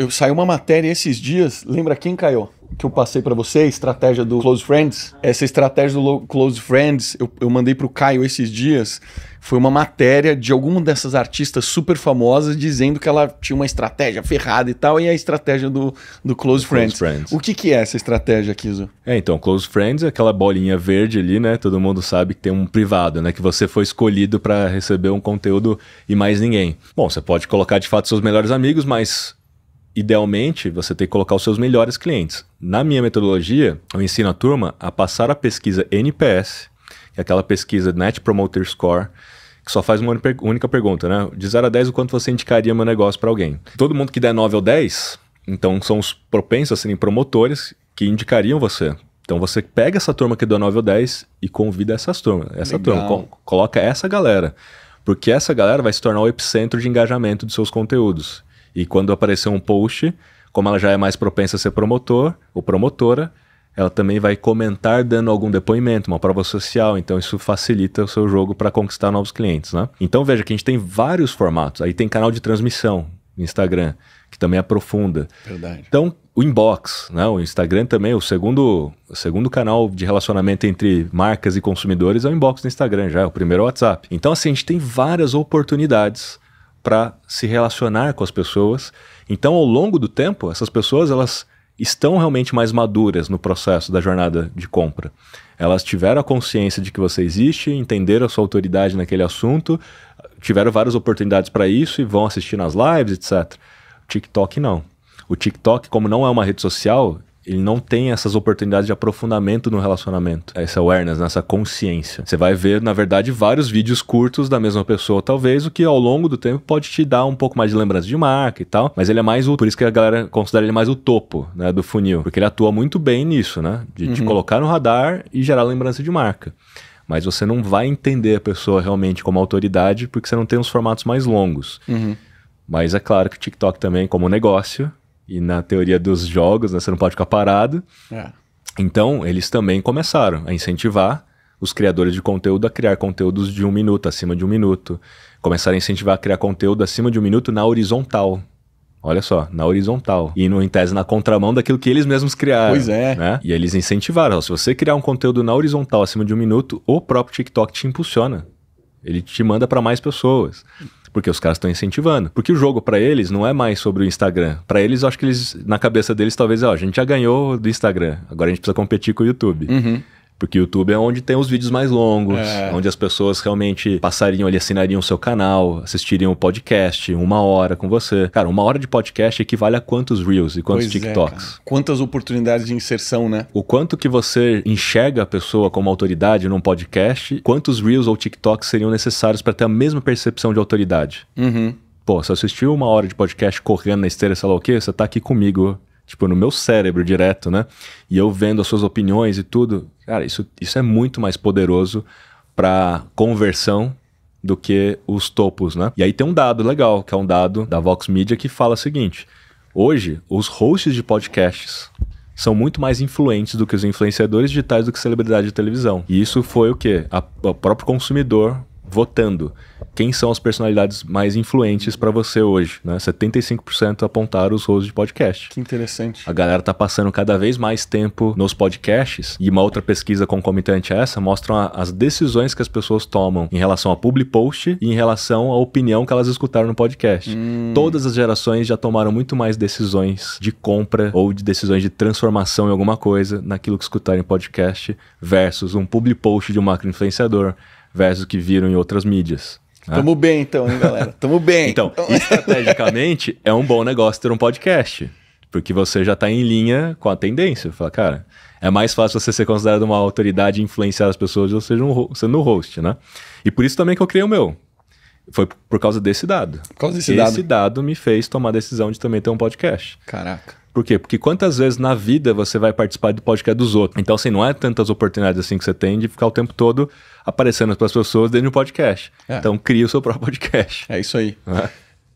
Saiu uma matéria esses dias, lembra quem, Caio? Que eu passei pra você, a estratégia do Close Friends. Essa estratégia do Close Friends, eu mandei pro Caio esses dias, foi uma matéria de alguma dessas artistas super famosas dizendo que ela tinha uma estratégia ferrada e tal, e a estratégia do Close Friends. O que é essa estratégia, Kizo? Então, Close Friends é aquela bolinha verde ali, né? Todo mundo sabe que tem um privado, né? Que você foi escolhido para receber um conteúdo e mais ninguém. Bom, você pode colocar de fato seus melhores amigos, mas idealmente você tem que colocar os seus melhores clientes. Na minha metodologia, eu ensino a turma a passar a pesquisa NPS, que é aquela pesquisa Net Promoter Score, que só faz uma única pergunta, né? De 0 a 10, o quanto você indicaria meu negócio para alguém? Todo mundo que der 9 ou 10, então são os propensos a serem promotores que indicariam você. Então você pega essa turma que deu 9 ou 10 e convida essa turma, coloca essa galera. Porque essa galera vai se tornar o epicentro de engajamento dos seus conteúdos. E quando aparecer um post, como ela já é mais propensa a ser promotor ou promotora, ela também vai comentar dando algum depoimento, uma prova social. Então isso facilita o seu jogo para conquistar novos clientes, né? Então veja que a gente tem vários formatos. Aí tem canal de transmissão no Instagram, que também aprofunda. Verdade. Então o inbox, né? O Instagram também, o segundo canal de relacionamento entre marcas e consumidores é o inbox do Instagram, já é o primeiro WhatsApp. Então assim, a gente tem várias oportunidades para se relacionar com as pessoas. Então ao longo do tempo, essas pessoas elas estão realmente mais maduras no processo da jornada de compra. Elas tiveram a consciência de que você existe, entenderam a sua autoridade naquele assunto, tiveram várias oportunidades para isso e vão assistir nas lives, etc. O TikTok não. O TikTok, como não é uma rede social, ele não tem essas oportunidades de aprofundamento no relacionamento. Essa awareness, essa consciência. Você vai ver, na verdade, vários vídeos curtos da mesma pessoa, talvez, o que ao longo do tempo pode te dar um pouco mais de lembrança de marca e tal, mas ele é mais por isso que a galera considera ele mais o topo, né, do funil, porque ele atua muito bem nisso, né, de te colocar no radar e gerar lembrança de marca. Mas você não vai entender a pessoa realmente como autoridade porque você não tem os formatos mais longos. Mas é claro que o TikTok também, como negócio, e na teoria dos jogos, né, você não pode ficar parado. Então, eles também começaram a incentivar os criadores de conteúdo a criar conteúdos de 1 minuto, acima de 1 minuto. Começaram a incentivar a criar conteúdo acima de 1 minuto na horizontal. Olha só, na horizontal. E em tese na contramão daquilo que eles mesmos criaram. Pois é. Né? E eles incentivaram. Se você criar um conteúdo na horizontal acima de 1 minuto, o próprio TikTok te impulsiona. Ele te manda para mais pessoas. Porque os caras estão incentivando. Porque o jogo para eles não é mais sobre o Instagram. Para eles, eu acho que eles, na cabeça deles, talvez, a gente já ganhou do Instagram. Agora a gente precisa competir com o YouTube. Porque o YouTube é onde tem os vídeos mais longos, onde as pessoas realmente passariam ali, assinariam o seu canal, assistiriam o podcast 1 hora com você. Cara, 1 hora de podcast equivale a quantos Reels e quantos TikToks? Quantas oportunidades de inserção, né? O quanto que você enxerga a pessoa como autoridade num podcast, quantos Reels ou TikToks seriam necessários para ter a mesma percepção de autoridade? Pô, se assistiu 1 hora de podcast correndo na esteira, sei lá o quê, você tá aqui comigo, tipo, no meu cérebro direto, né? E eu vendo as suas opiniões e tudo. Cara, isso é muito mais poderoso para conversão do que os topos, né? E aí tem um dado legal, que é um dado da Vox Media que fala o seguinte: hoje, os hosts de podcasts são muito mais influentes do que os influenciadores digitais, do que celebridade de televisão. E isso foi o quê? O próprio consumidor votando. Quem são as personalidades mais influentes para você hoje, né? 75% apontaram os hosts de podcast. Que interessante. A galera tá passando cada vez mais tempo nos podcasts, e uma outra pesquisa concomitante a essa mostra as decisões que as pessoas tomam em relação a public post e em relação à opinião que elas escutaram no podcast. Todas as gerações já tomaram muito mais decisões de compra ou de decisões de transformação em alguma coisa naquilo que escutaram em podcast versus um public post de um macro influenciador versus o que viram em outras mídias. Tamo bem então, hein, galera? Tamo bem. Então, estrategicamente, é um bom negócio ter um podcast, porque você já tá em linha com a tendência. Fala, cara, é mais fácil você ser considerado uma autoridade e influenciar as pessoas, ou seja, sendo um host, né? E por isso também que eu criei o meu. Foi por causa desse dado. Por causa desse dado? Esse dado me fez tomar a decisão de também ter um podcast. Caraca. Por quê? Porque quantas vezes na vida você vai participar do podcast dos outros? Então, assim, não é tantas oportunidades assim que você tem de ficar o tempo todo aparecendo para as pessoas dentro do podcast. Então, cria o seu próprio podcast. É isso aí.